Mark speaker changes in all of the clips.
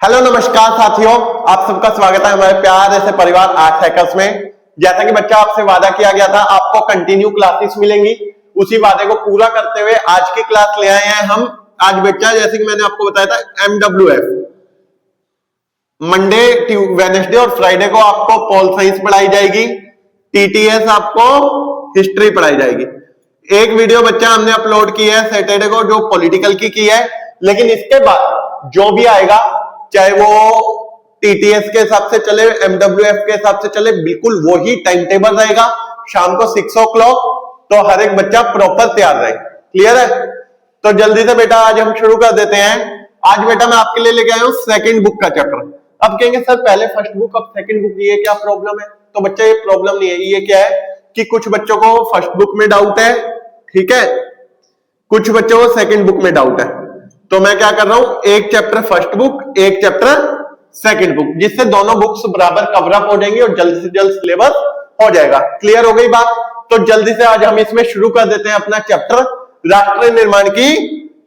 Speaker 1: Hello नमस्कार साथियों, आप सबका स्वागत है हमारे प्यारे से परिवार आर्ट्स हैकर्स में। जैसा कि बच्चा आपसे वादा किया गया था, आपको कंटिन्यू क्लासेस मिलेंगी। उसी वादे को पूरा करते हुए आज की क्लास ले आए हैं हम। आज बच्चा, जैसे कि मैंने आपको बताया था, MWF मंडे, वेडनेसडे और फ्राइडे को आपको पॉल साइंस पढ़ाई जाएगी। TTS आपको हिस्ट्री पढ़ाई जाएगी। एक वीडियो बच्चा हमने अपलोड की है सैटरडे को, जो पॉलिटिकल की है। लेकिन इसके बाद जो भी आएगा, चाहे वो TTS के हिसाब से चले, MWF के हिसाब से चले, बिल्कुल वही टाइम टेबल रहेगा। शाम को 6 o'clock, तो हर एक बच्चा प्रॉपर तैयार रहे। क्लियर है? तो जल्दी से बेटा आज हम शुरू कर देते हैं। आज बेटा मैं आपके लिए लेके आया हूं सेकंड बुक का चैप्टर। अब कहेंगे सर पहले फर्स्ट बुक, अब सेकंड बुक, ये क्या प्रॉब्लम है? तो बच्चा ये प्रॉब्लम नहीं है। ये क्या है कि कुछ बच्चों को फर्स्ट बुक में डाउट है, ठीक है, कुछ बच्चों को सेकंड बुक में डाउट है। तो मैं क्या कर रहा हूं, एक चैप्टर फर्स्ट बुक, एक चैप्टर सेकंड बुक, जिससे दोनों बुक्स बराबर कवर अप हो जाएंगी और जल्द से जल्द सिलेबस हो जाएगा। क्लियर हो गई बात? तो जल्दी से आज हम इसमें शुरू कर देते हैं अपना चैप्टर, राष्ट्र निर्माण की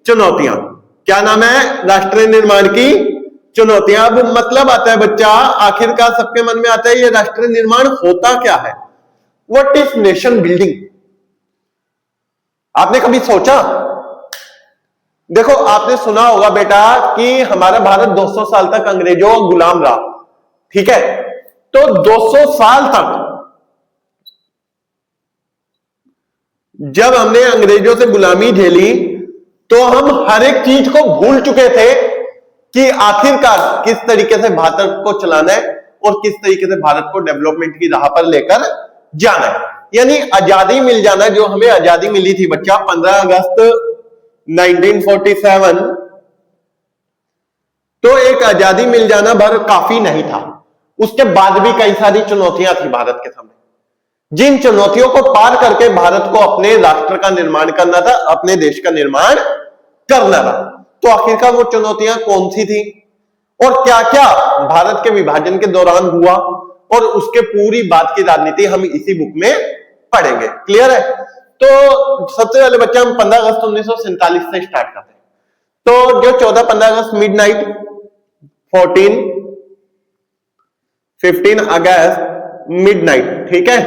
Speaker 1: चुनौतियां। क्या नाम है? राष्ट्र निर्माण की चुनौतियां। अब मतलब आता है बच्चा, आखिरकार सबके मन में आता है, ये राष्ट्र निर्माण होता क्या है? What is nation building? आपने कभी सोचा? देखो, आपने सुना होगा बेटा कि हमारा भारत 200 साल तक अंग्रेजों का गुलाम रहा, ठीक है। तो 200 साल तक जब हमने अंग्रेजों से गुलामी झेली, तो हम हर एक चीज को भूल चुके थे कि आखिरकार किस तरीके से भारत को चलाना है और किस तरीके से भारत को डेवलपमेंट की राह पर लेकर जाना है। यानी आजादी मिल जाना, जो हमें आजादी मिली थी बच्चा 15 अगस्त 1947, तो एक आजादी मिल जाना भर काफी नहीं था। उसके बाद भी कई सारी चुनौतियां थी भारत के सामने, जिन चुनौतियों को पार करके भारत को अपने राष्ट्र का निर्माण करना था, अपने देश का निर्माण करना था। तो आखिरकार वो चुनौतियां कौन सी थी और क्या क्या भारत के विभाजन के दौरान हुआ, और उसके पूरी बात की राजनीति हम इसी बुक में पढ़ेंगे। क्लियर है? तो सबसे पहले बच्चा हम 15 अगस्त 1947 से स्टार्ट करते हैं। तो जो 14-15 अगस्त मिडनाइट, 15 अगस्त मिडनाइट, ठीक है।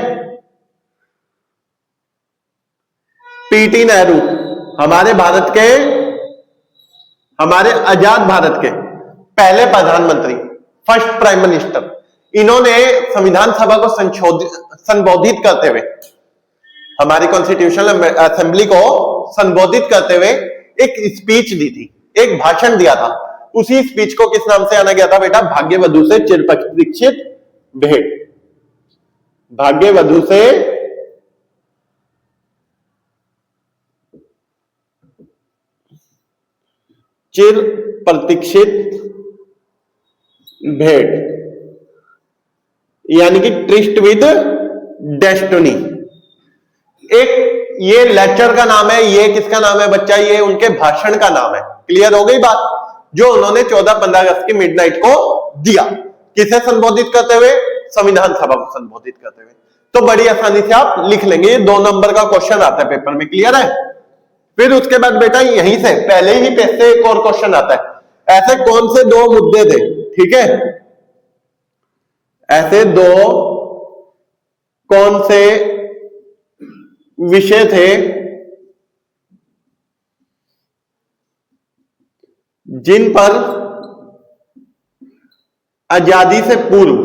Speaker 1: PT नेहरू, हमारे भारत के, हमारे आजाद भारत के पहले प्रधानमंत्री, फर्स्ट प्राइम मिनिस्टर, इन्होंने संविधान सभा को संबोधित करते हुए, हमारी कॉन्स्टिट्यूशनल असेंबली को संबोधित करते हुए एक स्पीच दी थी, एक भाषण दिया था। उसी स्पीच को किस नाम से आना गया था बेटा? भाग्यवधु से चिरप्रतीक्षित भेंट। भाग्यवधु से चिर प्रतीक्षित भेंट, यानी कि ट्रिस्ट विद डेस्टिनी। एक ये लेक्चर का नाम है, ये किसका नाम है बच्चा? ये उनके भाषण का नाम है। क्लियर हो गई बात? जो उन्होंने 14-15 अगस्त की मिडनाइट को दिया। किसे संबोधित करते हुए? संविधान सभा को संबोधित करते हुए। तो बड़ी आसानी से आप लिख लेंगे, ये 2 नंबर का क्वेश्चन आता है पेपर में। क्लियर है? फिर उसके बाद बेटा यहीं से पहले ही पेज से एक और क्वेश्चन आता है, ऐसे कौन से 2 मुद्दे थे, ठीक है, ऐसे 2 कौन से विषय थे जिन पर आजादी से पूर्व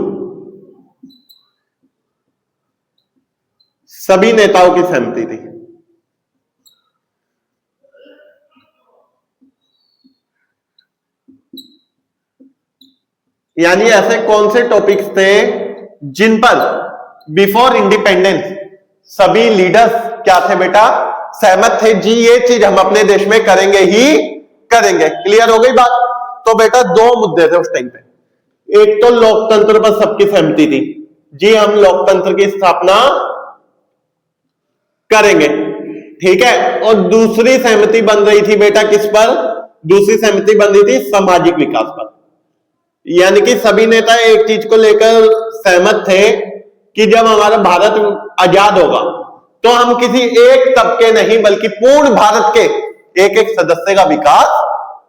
Speaker 1: सभी नेताओं की सहमति थी? यानी ऐसे कौन से टॉपिक्स थे जिन पर बिफोर इंडिपेंडेंस सभी लीडर्स क्या थे बेटा? सहमत थे, जी ये चीज हम अपने देश में करेंगे ही करेंगे। क्लियर हो गई बात? तो बेटा 2 मुद्दे थे उस टाइम पे। एक तो लोकतंत्र पर सबकी सहमति थी, जी हम लोकतंत्र की स्थापना करेंगे, ठीक है। और दूसरी सहमति बन रही थी बेटा किस पर? दूसरी सहमति बन रही थी सामाजिक विकास पर। यानी कि सभी नेता एक चीज को लेकर सहमत थे कि जब हमारा भारत आजाद होगा तो हम किसी एक तबके नहीं बल्कि पूर्ण भारत के एक एक सदस्य का विकास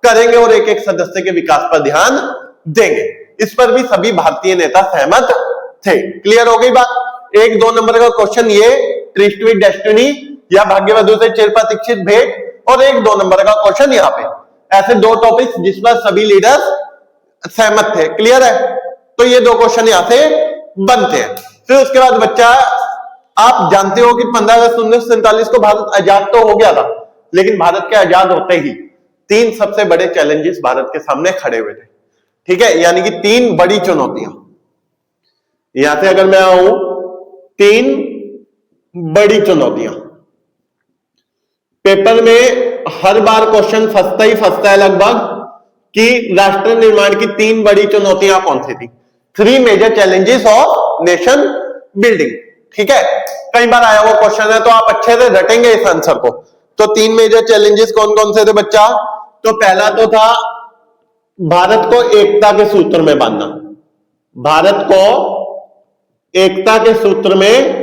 Speaker 1: करेंगे और एक एक सदस्य के विकास पर ध्यान देंगे। इस पर भी सभी भारतीय नेता सहमत थे। क्लियर हो गई बात। 1-2 नंबर का क्वेश्चन ये ट्रिस्ट विद डेस्टिनी या भाग्यवधु से चिरप्रतीक्षित भेंट, और 1-2 नंबर का क्वेश्चन यहाँ पे, ऐसे 2 टॉपिक्स जिस पर सभी लीडर्स सहमत थे। क्लियर है। तो ये 2 क्वेश्चन यहां से बनते हैं। फिर उसके बाद बच्चा, आप जानते हो कि 15 अगस्त 1947 को भारत आजाद तो हो गया था, लेकिन भारत के आजाद होते ही 3 सबसे बड़े चैलेंजेस भारत के सामने खड़े हुए थे। ठीक है, यानी कि 3 बड़ी चुनौतियां। यहां से अगर मैं आऊं, 3 बड़ी चुनौतियां। पेपर में हर बार क्वेश्चन फंसता है लगभग कि राष्ट्र निर्माण की 3 बड़ी चुनौतियां कौन सी थी। 3 major challenges of nation building. ठीक है, कई बार आया वो क्वेश्चन है, तो आप अच्छे से रटेंगे इस आंसर को। तो 3 मेजर चैलेंजेस कौन कौन से थे बच्चा? तो पहला तो था भारत को एकता के सूत्र में बांधना। भारत को एकता के सूत्र में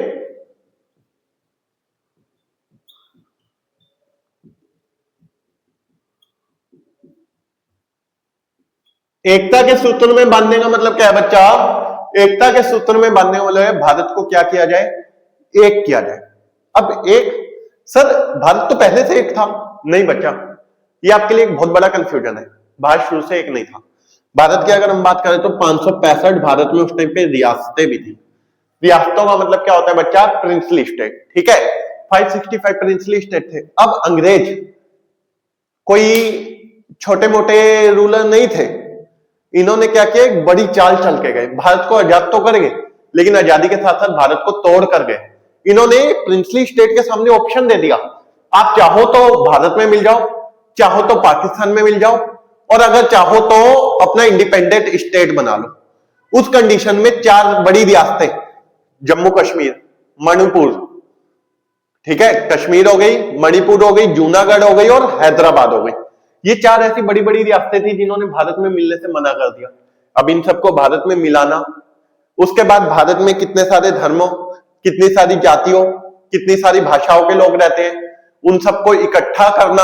Speaker 1: एकता के सूत्र में बांधने का मतलब क्या है बच्चा? एकता के सूत्र में बांधने वाले भारत को क्या किया जाए? एक किया जाए। अब एक, सर भारत तो पहले से एक था। नहीं बच्चा, ये आपके लिए एक बहुत बड़ा कंफ्यूजन है। भारत शुरू से एक नहीं था। भारत की अगर हम बात करें तो 565 भारत में उस टाइम पे रियासतें भी थी। रियासतों का मतलब क्या होता है बच्चा? Princely state. ठीक है, 565 प्रिंसली स्टेट थे। अब अंग्रेज कोई छोटे मोटे रूलर नहीं थे। इन्होंने क्या किया? एक बड़ी चाल चल के गए। भारत को आजाद तो कर गए, लेकिन आजादी के साथ साथ भारत को तोड़ कर गए। इन्होंने प्रिंसली स्टेट के सामने ऑप्शन दे दिया, आप चाहो तो भारत में मिल जाओ, चाहो तो पाकिस्तान में मिल जाओ, और अगर चाहो तो अपना इंडिपेंडेंट स्टेट बना लो। उस कंडीशन में 4 बड़ी रियासतें, जम्मू कश्मीर, मणिपुर, ठीक है, कश्मीर हो गई, मणिपुर हो गई, जूनागढ़ हो गई और हैदराबाद हो गई। ये 4 ऐसी बड़ी बड़ी रियासतें थी जिन्होंने भारत में मिलने से मना कर दिया। अब इन सबको भारत में मिलाना, उसके बाद भारत में कितने सारे धर्मों, कितनी सारी जातियों, कितनी सारी भाषाओं के लोग रहते हैं, उन सबको इकट्ठा करना।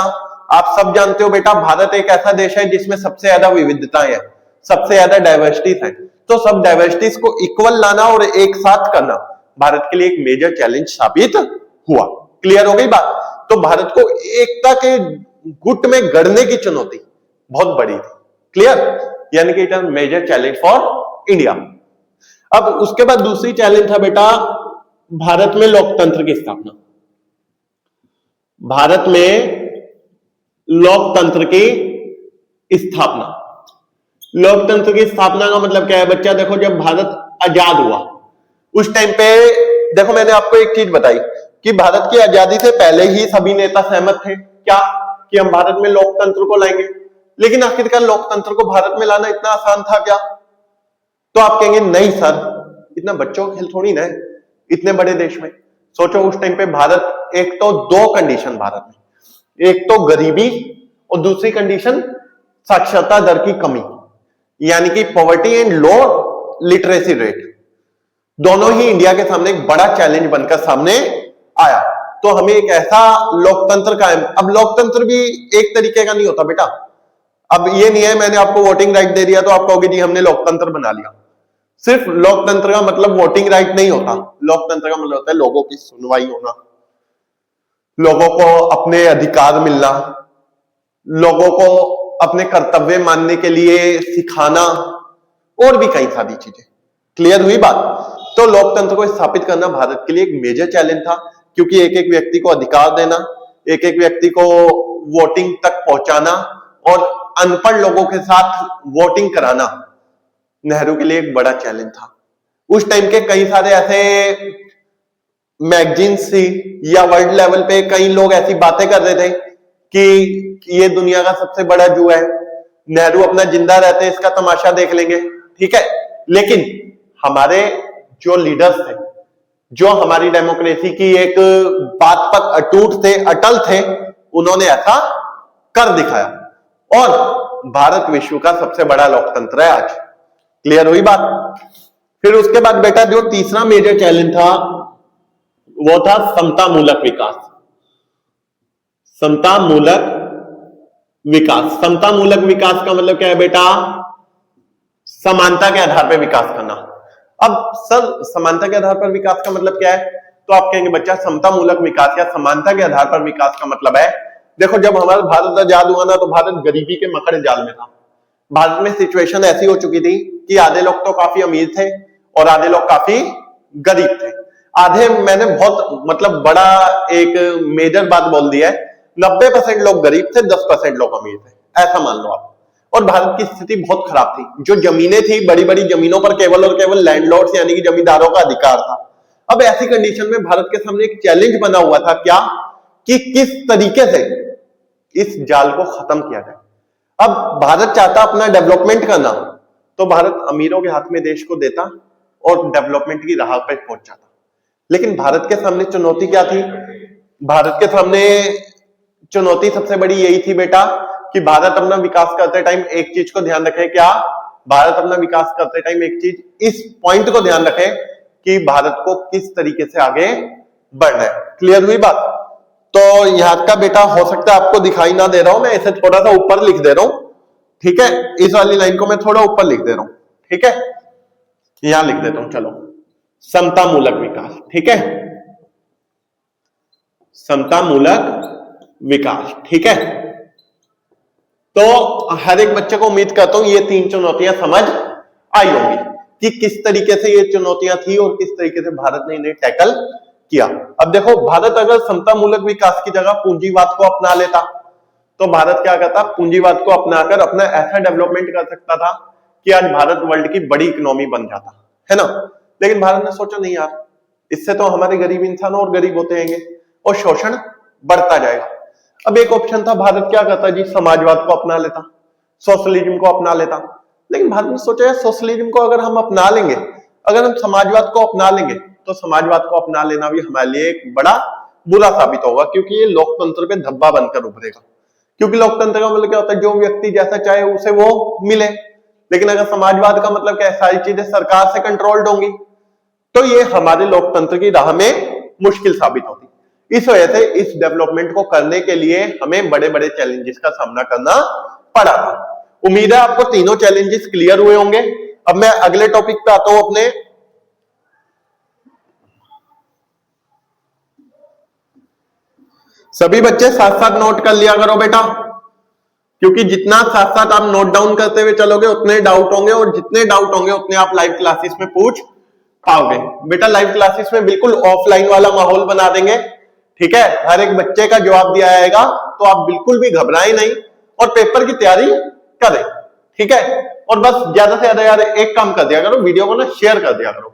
Speaker 1: आप सब जानते हो बेटा, भारत एक ऐसा देश है जिसमें सबसे ज्यादा विविधताएं हैं, सबसे ज्यादा डाइवर्सिटीज है। तो सब डाइवर्सिटीज को इक्वल लाना और एक साथ करना भारत के लिए एक मेजर चैलेंज साबित हुआ। क्लियर हो गई बात। तो भारत को एकता के गुट में गढ़ने की चुनौती बहुत बड़ी थी। क्लियर, यानी कि it is major challenge for India. अब उसके बाद दूसरी चैलेंज था बेटा भारत में लोकतंत्र की स्थापना। भारत में लोकतंत्र की स्थापना। लोकतंत्र की स्थापना का मतलब क्या है बच्चा? देखो, जब भारत आजाद हुआ उस टाइम पे, देखो मैंने आपको एक चीज बताई कि भारत की आजादी से पहले ही सभी नेता सहमत थे क्या? कि हम भारत में लोकतंत्र को लाएंगे। लेकिन आखिरकार लोकतंत्र को भारत में लाना इतना आसान था क्या? तो आप कहेंगे नहीं सर, इतना बच्चों का खेल थोड़ी ना है इतने बड़े देश में। सोचो उस टाइम पे भारत, एक तो 2 कंडीशन भारत में, एक तो गरीबी और दूसरी कंडीशन साक्षरता दर की कमी, यानी कि poverty and low literacy rate. दोनों ही इंडिया के सामने एक बड़ा चैलेंज बनकर सामने आया। तो हमें एक ऐसा लोकतंत्र कायम, अब लोकतंत्र भी एक तरीके का नहीं होता बेटा। अब ये नहीं है मैंने आपको वोटिंग राइट दे दिया तो आप कहोगे जी हमने लोकतंत्र बना लिया। सिर्फ लोकतंत्र का मतलब वोटिंग राइट नहीं होता। लोकतंत्र का मतलब होता है लोगों की सुनवाई होना, लोगों को अपने अधिकार मिलना, लोगों को अपने कर्तव्य मानने के लिए सिखाना, और भी कई सारी चीजें। क्लियर हुई बात। तो लोकतंत्र को स्थापित करना भारत के लिए एक मेजर चैलेंज था, क्योंकि एक एक व्यक्ति को अधिकार देना, एक एक व्यक्ति को वोटिंग तक पहुंचाना और अनपढ़ लोगों के साथ वोटिंग कराना नेहरू के लिए एक बड़ा चैलेंज था। उस टाइम के कई सारे ऐसे मैगजीन्स थी या वर्ल्ड लेवल पे कई लोग ऐसी बातें कर रहे थे कि ये दुनिया का सबसे बड़ा जू है, नेहरू अपना जिंदा रहते हैं इसका तमाशा देख लेंगे। ठीक है, लेकिन हमारे जो लीडर्स थे, जो हमारी डेमोक्रेसी की एक बात पर अटूट थे, अटल थे, उन्होंने ऐसा कर दिखाया और भारत विश्व का सबसे बड़ा लोकतंत्र है आज। क्लियर हुई बात। फिर उसके बाद बेटा जो तीसरा मेजर चैलेंज था वो था समता मूलक विकास। समता मूलक विकास। समता मूलक विकास का मतलब क्या है बेटा? समानता के आधार पर विकास करना। अब सर समानता के आधार पर विकास का मतलब क्या है? तो आप कहेंगे बच्चा समता मूलक विकास या समानता के आधार पर विकास का मतलब है, देखो जब हमारा भारत आजाद हुआ ना तो भारत गरीबी के मकड़ जाल में था। भारत में सिचुएशन ऐसी हो चुकी थी कि आधे लोग तो काफी अमीर थे और आधे लोग काफी गरीब थे। आधे मैंने बहुत मतलब बड़ा एक मेजर बात बोल दिया है, 90% लोग गरीब थे, 10% लोग अमीर थे, ऐसा मान लो आप। और भारत की स्थिति बहुत खराब थी। जो जमीनें थी बड़ी बड़ी जमीनों पर केवल और केवल लैंडलॉर्ड्स यानी कि जमींदारों का अधिकार था। अब ऐसी कंडीशन में भारत के सामने एक चैलेंज बना हुआ था, क्या कि किस तरीके से इस जाल को खत्म किया जाए। अब भारत चाहता अपना डेवलपमेंट करना, तो भारत अमीरों के हाथ में देश को देता और डेवलपमेंट की राह पर पहुंच जाता। लेकिन भारत के सामने चुनौती क्या थी? भारत के सामने चुनौती सबसे बड़ी यही थी बेटा कि भारत अपना विकास करते टाइम एक चीज को ध्यान रखे, क्या भारत अपना विकास करते टाइम एक चीज इस पॉइंट को ध्यान रखे कि भारत को किस तरीके से आगे बढ़ना है। क्लियर हुई बात? तो यहां का बेटा हो सकता है आपको दिखाई ना दे रहा हूं, मैं इसे थोड़ा सा ऊपर लिख दे रहा हूं, ठीक है? इस वाली लाइन को मैं थोड़ा ऊपर लिख दे रहा हूं, ठीक है? यहां लिख देता हूं, चलो, समता मूलक विकास, ठीक है? समता मूलक विकास, ठीक है? तो हर एक बच्चे को उम्मीद करता हूं ये 3 चुनौतियां समझ आई होंगी कि किस तरीके से ये चुनौतियां थी और किस तरीके से भारत ने इन्हें टैकल किया। अब देखो भारत अगर समता मूलक विकास की जगह पूंजीवाद को अपना लेता तो भारत क्या करता? पूंजीवाद को अपनाकर अपना ऐसा डेवलपमेंट कर सकता था कि आज भारत वर्ल्ड की बड़ी इकोनॉमी बन जाता, है ना? लेकिन भारत ने सोचा नहीं यार, इससे तो हमारे गरीब इंसान और गरीब होते रहेंगे और शोषण बढ़ता जाएगा। अब एक ऑप्शन था, भारत क्या करता जी? समाजवाद को अपना लेता, सोशलिज्म को अपना लेता। लेकिन भारत ने सोचा यार सोशलिज्म को अगर हम अपना लेंगे, अगर हम समाजवाद को अपना लेंगे तो समाजवाद को अपना लेना भी हमारे लिए एक बड़ा बुरा साबित होगा, क्योंकि ये लोकतंत्र पे धब्बा बनकर उभरेगा। क्योंकि लोकतंत्र का मतलब क्या होता है? जो व्यक्ति जैसा चाहे उसे वो मिले। लेकिन अगर समाजवाद का मतलब क्या है? सारी चीजें सरकार से कंट्रोल्ड होंगी, तो ये हमारे लोकतंत्र की राह में मुश्किल साबित होती। इस वजह से इस डेवलपमेंट को करने के लिए हमें बड़े बड़े चैलेंजेस का सामना करना पड़ा था। उम्मीद है आपको तीनों चैलेंजेस क्लियर हुए होंगे। अब मैं अगले टॉपिक पे आता हूं अपने। सभी बच्चे साथ साथ नोट कर लिया करो बेटा, क्योंकि जितना साथ साथ आप नोट डाउन करते हुए चलोगे उतने डाउट होंगे, और जितने डाउट होंगे उतने आप लाइव क्लासेस में पूछ पाओगे। बेटा लाइव क्लासेस में बिल्कुल ऑफलाइन वाला माहौल बना देंगे, ठीक है? हर एक बच्चे का जवाब दिया जाएगा, तो आप बिल्कुल भी घबराएं नहीं और पेपर की तैयारी करें, ठीक है? और बस ज्यादा से ज्यादा यार एक काम कर दिया करो, वीडियो को ना शेयर कर दिया करो,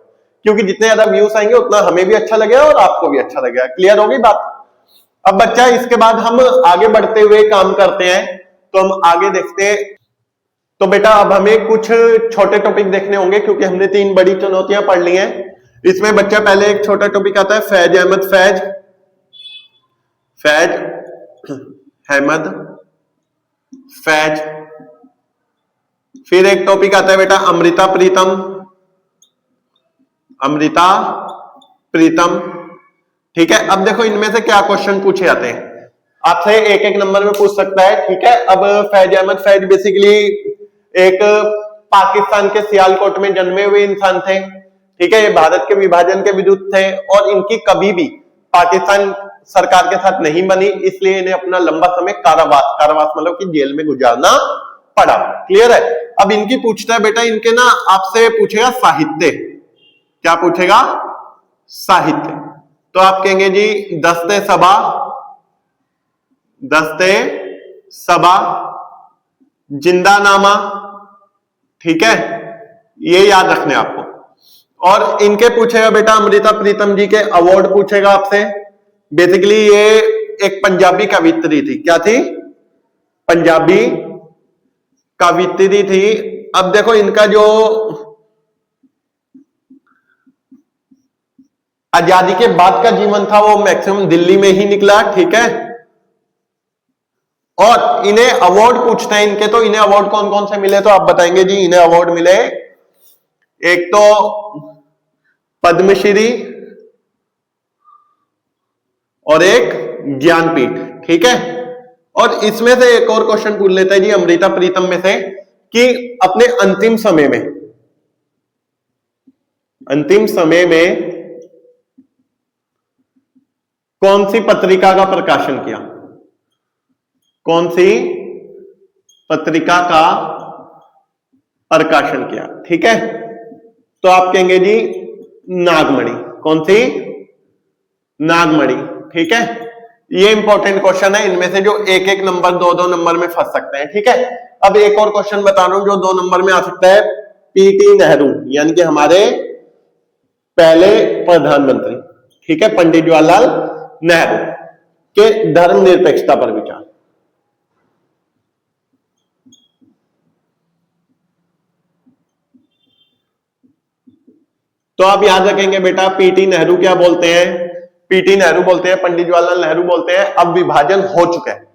Speaker 1: क्योंकि जितने ज्यादा व्यूज आएंगे उतना हमें भी अच्छा लगेगा और आपको भी अच्छा लगेगा। क्लियर होगी बात? अब बच्चा इसके बाद हम आगे बढ़ते हुए काम करते हैं, तो हम आगे देखते हैं। तो बेटा अब हमें कुछ छोटे टॉपिक देखने होंगे, क्योंकि हमने 3 बड़ी चुनौतियां पढ़ ली हैं। इसमें बच्चा पहले एक छोटा टॉपिक आता है फैज अहमद फैज। फिर एक टॉपिक आता है बेटा अमृता प्रीतम, ठीक है? अब देखो इनमें से क्या क्वेश्चन पूछे जाते हैं, आपसे एक एक नंबर में पूछ सकता है, ठीक है? अब फैज अहमद बेसिकली एक पाकिस्तान के सियालकोट में जन्मे हुए इंसान थे, ठीक है? ये भारत के विभाजन के विरुद्ध थे और इनकी कभी भी पाकिस्तान सरकार के साथ नहीं बनी, इसलिए इन्हें अपना लंबा समय कारावास मतलब कि जेल में गुजारना पड़ा। क्लियर है? अब इनकी पूछता है बेटा, इनके ना आपसे पूछेगा साहित्य। क्या पूछेगा? साहित्य। तो आप कहेंगे जी दस्ते सबा, जिंदानामा, ठीक है? ये याद रखने आपको। और इनके पूछेगा बेटा अमृता प्रीतम जी के अवार्ड पूछेगा आपसे। बेसिकली ये एक पंजाबी कवियत्री थी। क्या थी? पंजाबी कवियत्री थी। अब देखो इनका जो आजादी के बाद का जीवन था वो मैक्सिमम दिल्ली में ही निकला, ठीक है? और इन्हें अवार्ड पूछते हैं इनके, तो इन्हें अवार्ड कौन कौन से मिले? तो आप बताएंगे जी इन्हें अवार्ड मिले, एक तो पद्मश्री और एक ज्ञानपीठ, ठीक है? और इसमें से एक और क्वेश्चन पूछ लेता है जी अमृता प्रीतम में से कि अपने अंतिम समय में अंतिम समय में कौन सी पत्रिका का प्रकाशन किया? कौन सी पत्रिका का प्रकाशन किया? ठीक है, तो आप कहेंगे जी नागमणि। कौन सी? नागमणि। ठीक है, ये इंपॉर्टेंट क्वेश्चन है, इनमें से जो एक एक नंबर दो दो नंबर में फंस सकते हैं। ठीक है, अब एक और क्वेश्चन बता रहा हूं जो 2 नंबर में आ सकता है। पीटी नेहरू यानी कि हमारे पहले प्रधानमंत्री, ठीक है, पंडित जवाहरलाल नेहरू के धर्मनिरपेक्षता पर विचार। तो आप याद रखेंगे बेटा, पीटी नेहरू क्या बोलते हैं? पीटी नेहरू बोलते हैं, पंडित जवाहरलाल नेहरू बोलते हैं अब विभाजन हो चुका है।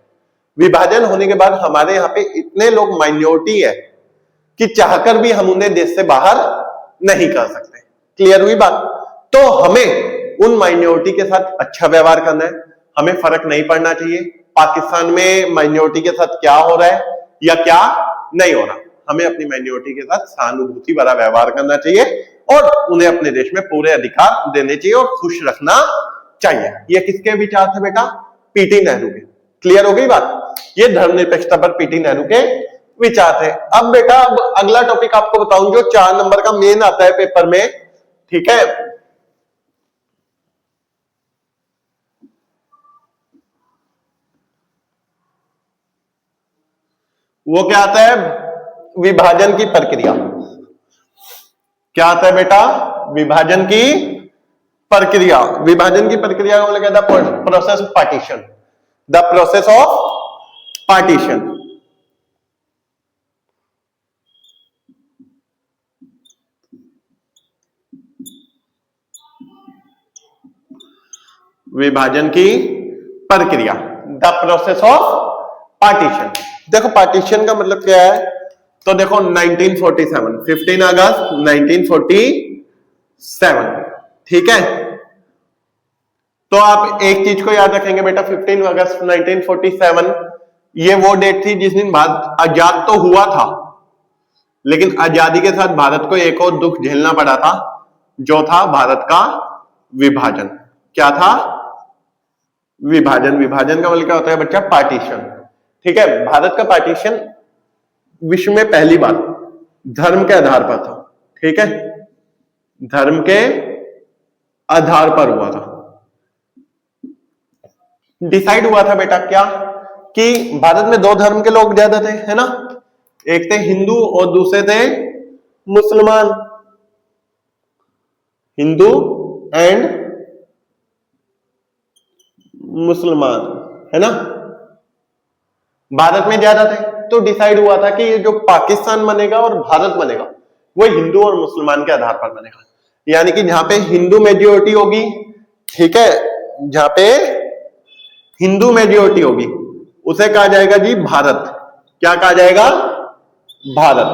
Speaker 1: विभाजन होने के बाद हमारे यहाँ पे इतने लोग माइनॉरिटी है कि चाहकर भी हम उन्हें देश से बाहर नहीं कर सकते। क्लियर हुई बात? तो हमें उन माइनॉरिटी के साथ अच्छा व्यवहार करना है, हमें फर्क नहीं पड़ना चाहिए पाकिस्तान में माइनॉरिटी के साथ क्या हो रहा है या क्या नहीं हो रहा। हमें अपनी माइनॉरिटी के साथ सहानुभूति भरा व्यवहार करना चाहिए और उन्हें अपने देश में पूरे अधिकार देने चाहिए और खुश रखना चाहिए। ये किसके विचार थे बेटा? पीटी नेहरू के। क्लियर हो गई बात? ये धर्मनिरपेक्षता पर पीटी नेहरू के विचार थे। अब बेटा अब अगला टॉपिक आपको बताऊं जो 4 नंबर का मेन आता है पेपर में। ठीक है, वो क्या आता है? विभाजन की प्रक्रिया। क्या आता है बेटा? विभाजन की प्रक्रिया। विभाजन की प्रक्रिया को बोला जाता है process of partition. The process of partition. विभाजन की प्रक्रिया, द प्रोसेस ऑफ पार्टीशन। देखो पार्टीशन का मतलब क्या है? तो देखो 1947, 15 अगस्त 1947। ठीक है, तो आप एक चीज को याद रखेंगे बेटा, 15 अगस्त 1947 ये वो डेट थी जिस दिन भारत आजाद तो हुआ था, लेकिन आजादी के साथ भारत को एक और दुख झेलना पड़ा था, जो था भारत का विभाजन। क्या था? विभाजन। विभाजन का मतलब क्या होता है बच्चा? पार्टीशन। ठीक है, भारत का पार्टीशन विश्व में पहली बार धर्म के आधार पर था। ठीक है, धर्म के आधार पर हुआ था। डिसाइड हुआ था बेटा क्या कि भारत में 2 धर्म के लोग ज्यादा थे, है ना? एक थे हिंदू और दूसरे थे मुसलमान। हिंदू एंड मुसलमान, है ना? भारत में ज्यादा थे, तो डिसाइड हुआ था कि ये जो पाकिस्तान बनेगा और भारत बनेगा वो हिंदू और मुसलमान के आधार पर बनेगा। यानी कि जहां पे हिंदू मेजॉरिटी होगी, ठीक है, जहां पे हिंदू मेजॉरिटी होगी उसे कहा जाएगा जी भारत। क्या कहा जाएगा? भारत।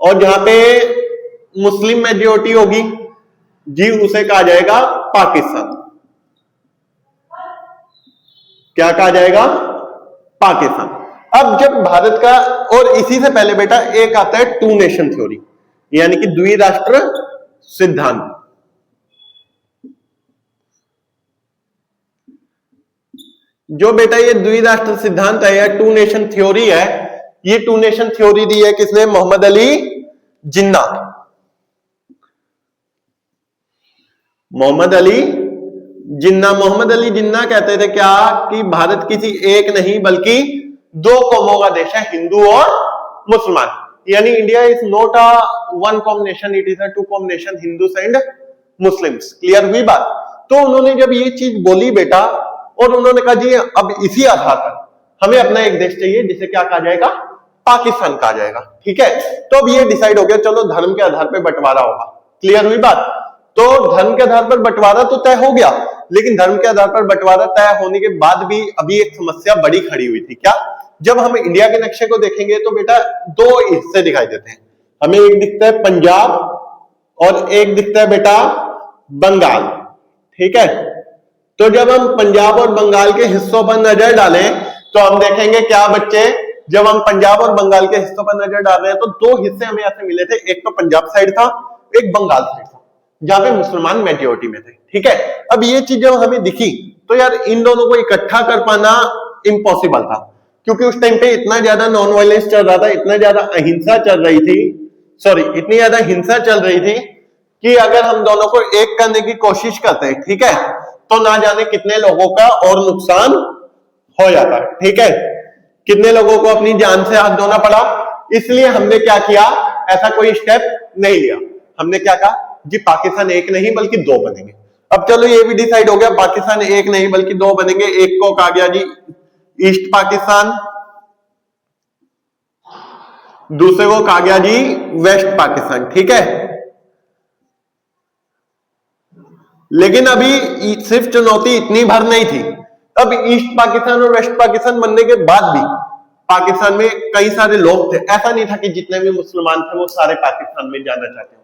Speaker 1: और जहां पे मुस्लिम मेजॉरिटी होगी जी उसे कहा जाएगा पाकिस्तान। क्या कहा जाएगा? पाकिस्तान। अब जब भारत का, और इसी से पहले बेटा एक आता है 2 नेशन थ्योरी, यानी कि द्विराष्ट्र सिद्धांत। जो बेटा ये द्विराष्ट्र सिद्धांत है या 2 नेशन थ्योरी है, ये 2 नेशन थ्योरी दी है किसने? मोहम्मद अली जिन्ना। मोहम्मद अली जिन्ना। मोहम्मद अली जिन्ना कहते थे क्या कि भारत किसी एक नहीं बल्कि 2 कौमों का देश है, हिंदू और मुसलमान। यानी India is not a 1 com nation, it is a 2 com nation, Hindus and Muslims. Clear हुई बात? तो उन्होंने जब ये चीज बोली बेटा, और उन्होंने कहा जी अब इसी आधार पर हमें अपना एक देश चाहिए जिसे क्या कहा जाएगा? पाकिस्तान कहा जाएगा। ठीक है, तो अब ये डिसाइड हो गया चलो धर्म के आधार पर बंटवारा होगा। क्लियर हुई बात? तो धर्म के आधार पर बंटवारा तो तय हो गया, लेकिन धर्म के आधार पर बंटवारा तय होने के बाद भी अभी एक समस्या बड़ी खड़ी हुई थी। क्या? जब हम इंडिया के नक्शे को देखेंगे तो बेटा 2 हिस्से दिखाई देते हैं हमें। एक दिखता है पंजाब और एक दिखता है बेटा बंगाल। ठीक है, तो जब हम पंजाब और बंगाल के हिस्सों पर नजर डालें तो हम देखेंगे क्या बच्चे, जब हम पंजाब और बंगाल के हिस्सों पर नजर डाल रहे हैं तो 2 हिस्से हमें ऐसे मिले थे, एक तो पंजाब साइड था, एक बंगाल साइड था। जहां पे मुसलमान मेजोरिटी में थे। ठीक है, अब ये चीज जब हमें दिखी तो यार इन दोनों को इकट्ठा कर पाना इम्पॉसिबल था, क्योंकि उस टाइम पे इतना ज्यादा नॉन वायलेंस चल रहा था, इतना ज्यादा अहिंसा चल रही थी, सॉरी इतनी ज्यादा हिंसा चल रही थी कि अगर हम दोनों को एक करने की कोशिश करते हैं, ठीक है, तो ना जाने कितने लोगों का और नुकसान हो जाता है। ठीक है, कितने लोगों को अपनी जान से हाथ धोना पड़ा। इसलिए हमने क्या किया, ऐसा कोई स्टेप नहीं लिया। हमने क्या कहा जी पाकिस्तान एक नहीं बल्कि दो बनेंगे। अब चलो ये भी डिसाइड हो गया, पाकिस्तान एक नहीं बल्कि दो बनेंगे। एक को कहा गया जी ईस्ट पाकिस्तान, दूसरे को कहा गया जी वेस्ट पाकिस्तान। ठीक है, लेकिन अभी सिर्फ चुनौती इतनी भर नहीं थी। अब ईस्ट पाकिस्तान और वेस्ट पाकिस्तान बनने के बाद भी पाकिस्तान में कई सारे लोग थे। ऐसा नहीं था कि जितने भी मुसलमान थे वो सारे पाकिस्तान में जाना चाहते हो।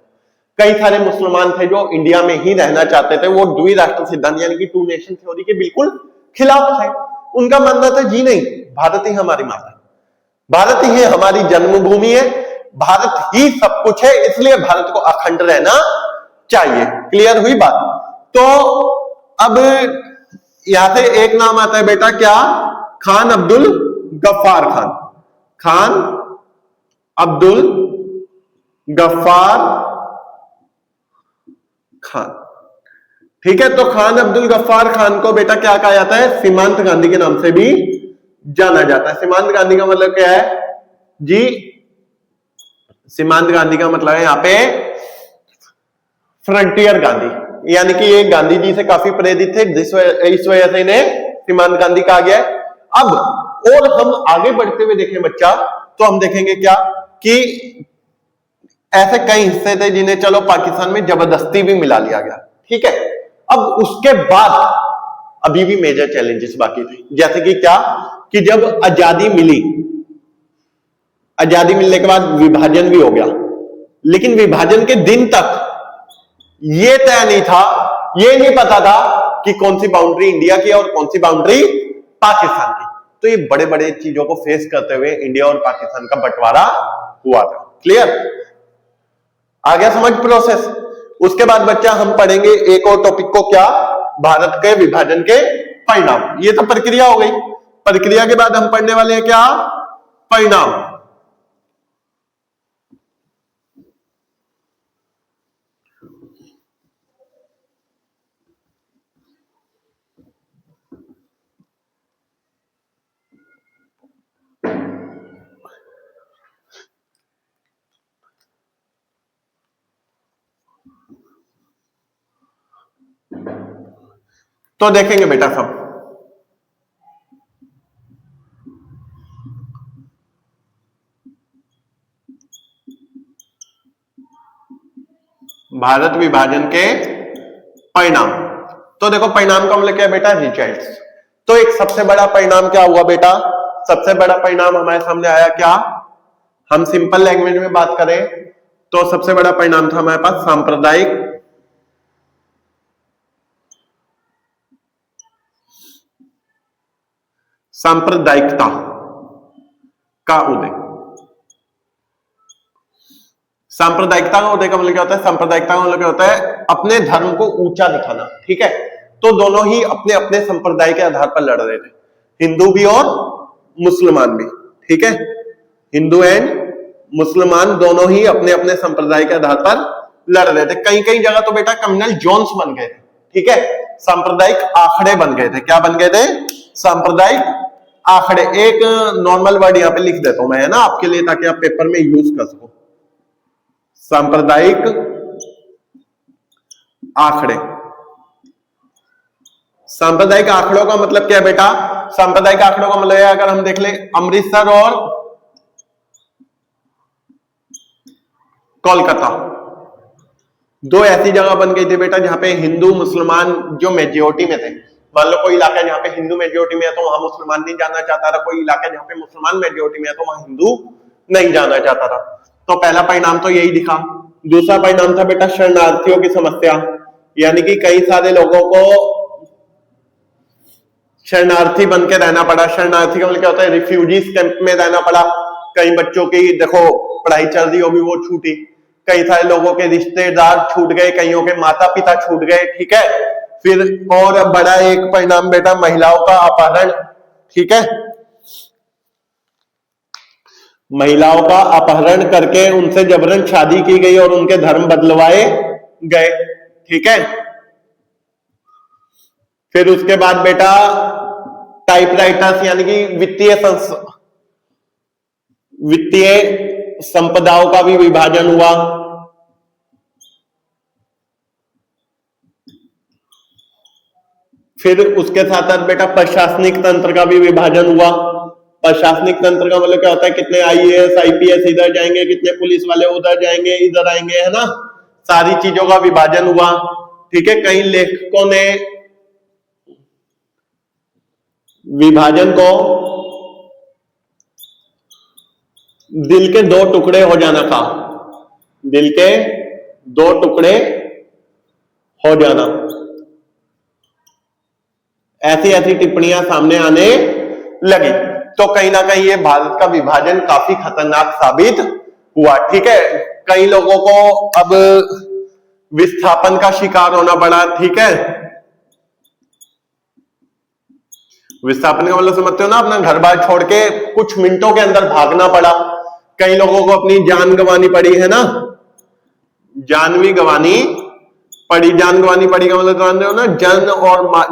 Speaker 1: कई सारे मुसलमान थे जो इंडिया में ही रहना चाहते थे। वो द्विराष्ट्र सिद्धांत यानी कि टू नेशन थ्योरी के बिल्कुल खिलाफ थे। उनका मानना था जी नहीं, भारत ही हमारी माता है, भारत ही हमारी जन्मभूमि है, भारत ही सब कुछ है, इसलिए भारत को अखंड रहना चाहिए। क्लियर हुई बात। तो अब यहां से एक नाम आता है बेटा क्या, खान अब्दुल गफ्फार खान। खान अब्दुल गफ्फार खान। ठीक है, तो खान अब्दुल गफ्फार खान को बेटा क्या कहा जाता है, सीमांत गांधी के नाम से भी जाना जाता है। सीमांत गांधी का मतलब क्या है जी, सीमांत गांधी का मतलब है यहां पे फ्रंटियर गांधी, यानी कि ये गांधी जी से काफी प्रेरित थे, इस वजह से इन्हें सीमांत गांधी कहा गया है। अब और हम आगे बढ़ते हुए देखें बच्चा, तो हम देखेंगे क्या कि ऐसे कई हिस्से थे जिन्हें चलो पाकिस्तान में जबरदस्ती भी मिला लिया गया। ठीक है, अब उसके बाद अभी भी मेजर चैलेंजेस बाकी थे, जैसे कि क्या कि जब आजादी मिली, आजादी मिलने के बाद विभाजन भी हो गया, लेकिन विभाजन के दिन तक ये तय नहीं था, ये नहीं पता था कि कौन सी बाउंड्री इंडिया की और कौन सी बाउंड्री पाकिस्तान की। तो ये बड़े बड़े चीजों को फेस करते हुए इंडिया और पाकिस्तान का बंटवारा हुआ था। क्लियर, आ गया समझ प्रोसेस। उसके बाद बच्चा हम पढ़ेंगे एक और टॉपिक को, क्या, भारत के विभाजन के परिणाम। ये तो प्रक्रिया हो गई, प्रक्रिया के बाद हम पढ़ने वाले हैं क्या, परिणाम। तो देखेंगे बेटा सब, भारत विभाजन के परिणाम। तो देखो परिणाम का मतलब क्या है बेटा, रिजल्ट्स। तो एक सबसे बड़ा परिणाम क्या हुआ बेटा, सबसे बड़ा परिणाम हमारे सामने आया क्या, हम सिंपल लैंग्वेज में बात करें तो सबसे बड़ा परिणाम था हमारे पास सांप्रदायिक सांप्रदायिकता का उदय। सांप्रदायिकता का उदय का मतलब क्या होता है, सांप्रदायिकता का मतलब क्या होता है, अपने धर्म को ऊंचा दिखाना। ठीक है, तो दोनों ही अपने अपने संप्रदाय के आधार पर लड़ रहे थे, हिंदू भी और मुसलमान भी। ठीक है, हिंदू एंड मुसलमान दोनों ही अपने अपने संप्रदाय के आधार पर लड़ रहे थे। कई कई जगह तो बेटा कम्युनल जोन्स बन गए थे। ठीक है, सांप्रदायिक आंकड़े बन गए थे। क्या बन गए थे, सांप्रदायिक आंकड़े। एक नॉर्मल वर्ड यहां पे लिख देता हूं मैं, है ना, आपके लिए, ताकि आप पेपर में यूज कर सको। सांप्रदायिक आंकड़े। सांप्रदायिक आंकड़ों का मतलब क्या है बेटा, सांप्रदायिक आंकड़ों का मतलब है, अगर हम देख ले अमृतसर और कोलकाता दो ऐसी जगह बन गई थी बेटा जहां पे हिंदू मुसलमान जो मेजोरिटी में थे। मान लो कोई इलाका जहां पे हिंदू मेजोरिटी में है तो वहां मुसलमान नहीं जाना चाहता था, कोई इलाका जहां पे मुसलमान मेजोरिटी में है तो वहां हिंदू नहीं जाना चाहता था। तो पहला परिणाम तो यही दिखा। दूसरा परिणाम था बेटा शरणार्थियों की समस्या, यानी कि कई सारे लोगों को शरणार्थी बन के रहना पड़ा। शरणार्थी का मतलब क्या होता है, रिफ्यूजीज कैंप में रहना पड़ा। कई बच्चों की देखो पढ़ाई चल रही होगी वो छूटी, कई सारे लोगों के रिश्तेदार छूट गए, कईयों के माता पिता छूट गए, ठीक है। फिर और बड़ा एक परिणाम बेटा महिलाओं का अपहरण, ठीक है, महिलाओं का अपहरण करके उनसे जबरन शादी की गई और उनके धर्म बदलवाए गए, ठीक है। फिर उसके बाद बेटा टाइपराइटर्स यानी कि वित्तीय संपदाओं का भी विभाजन हुआ। फिर उसके साथ साथ बेटा प्रशासनिक तंत्र का भी विभाजन हुआ। प्रशासनिक तंत्र का मतलब क्या होता है, कितने आईएएस आईपीएस इधर जाएंगे, कितने पुलिस वाले उधर जाएंगे, इधर आएंगे, है ना, सारी चीजों का विभाजन हुआ, ठीक है। कई लेखकों ने विभाजन को दिल के दो टुकड़े हो जाना कहा, दिल के दो टुकड़े हो जाना, ऐसी ऐसी टिप्पणियां सामने आने लगी। तो कहीं ना कहीं ये भारत का विभाजन काफी खतरनाक साबित हुआ, ठीक है। कई लोगों को अब विस्थापन का शिकार होना पड़ा, ठीक है। विस्थापन का मतलब समझते हो ना, अपना घर बार छोड़ के कुछ मिनटों के अंदर भागना पड़ा। कई लोगों को अपनी जान गंवानी पड़ी, है ना, जान भी गंवानी पड़ी। जान गंवानी पड़ी का मतलब जानते हो ना,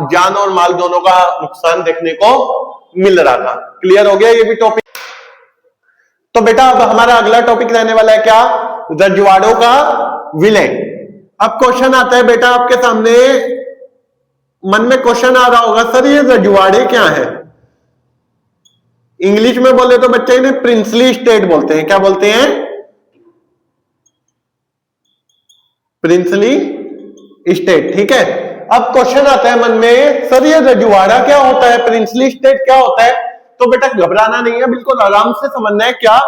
Speaker 1: जान और माल दोनों का नुकसान देखने को मिल रहा था। क्लियर हो गया ये भी टॉपिक। तो बेटा अब हमारा अगला टॉपिक रहने वाला है क्या, रजवाड़ों का विलय। अब क्वेश्चन आता है बेटा आपके सामने, मन में क्वेश्चन आ रहा होगा, सर ये रजवाड़े क्या है। इंग्लिश में बोले तो बच्चे इन्हें प्रिंसली स्टेट बोलते हैं। क्या बोलते हैं, प्रिंसली स्टेट, ठीक है। अब क्वेश्चन आता है मन में, सर ये रजवाड़ा क्या होता है, प्रिंसली स्टेट क्या होता है। तो बेटा घबराना नहीं है, बिल्कुल आराम से समझना है क्या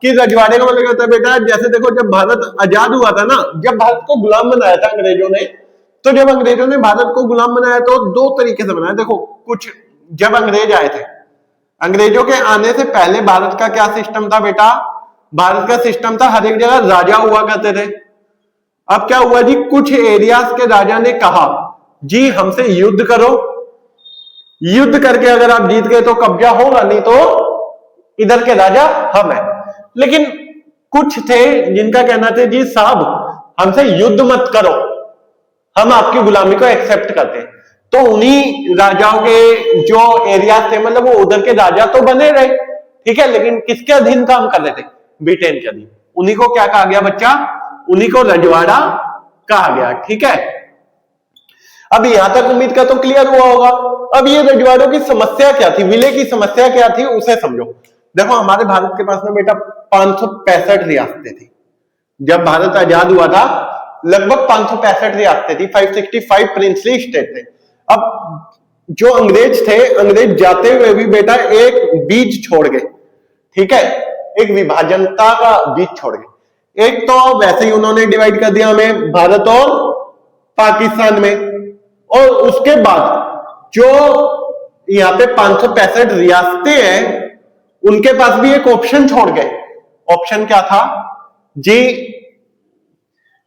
Speaker 1: कि रजवाड़े का मतलब क्या होता है बेटा। जैसे देखो जब भारत आजाद हुआ था ना, जब भारत को गुलाम बनाया था अंग्रेजों ने, तो जब अंग्रेजों ने भारत को गुलाम बनाया तो दो तरीके से बनाया। देखो कुछ जब अंग्रेज आए थे, अंग्रेजों के आने से पहले भारत का क्या सिस्टम था बेटा, भारत का सिस्टम था हर एक जगह राजा हुआ करते थे। अब क्या हुआ जी, कुछ एरियाज के राजा ने कहा जी हमसे युद्ध करो, युद्ध करके अगर आप जीत गए तो कब्जा होगा, नहीं तो इधर के राजा हम हैं। लेकिन कुछ थे जिनका कहना था जी साहब हमसे युद्ध मत करो, हम आपकी गुलामी को एक्सेप्ट करते हैं। तो उन्हीं राजाओं के जो एरिया थे, मतलब वो उधर के राजा तो बने रहे, ठीक है, लेकिन किसके अधीन काम कर रहे थे, ब्रिटेन के अधीन। उन्हीं को क्या कहा गया बच्चा, उन्हीं को रजवाड़ा कहा गया, ठीक है। अब यहां तक उम्मीद का तो क्लियर हुआ होगा। अब ये रजवाड़ों की समस्या क्या थी, विलय की समस्या क्या थी, उसे समझो। देखो हमारे भारत के पास में बेटा 565 रियासतें थी। जब भारत आजाद हुआ था लगभग 565 रियासतें थी, 565 प्रिंसली स्टेट थे। अब जो अंग्रेज थे, अंग्रेज जाते हुए भी बेटा एक बीज छोड़ गए, ठीक है, एक विभाजनता का बीज छोड़ गए। एक तो वैसे ही उन्होंने डिवाइड कर दिया हमें भारत और पाकिस्तान में, और उसके बाद जो यहाँ पे 565 रियासतें हैं उनके पास भी एक ऑप्शन छोड़ गए। ऑप्शन क्या था जी,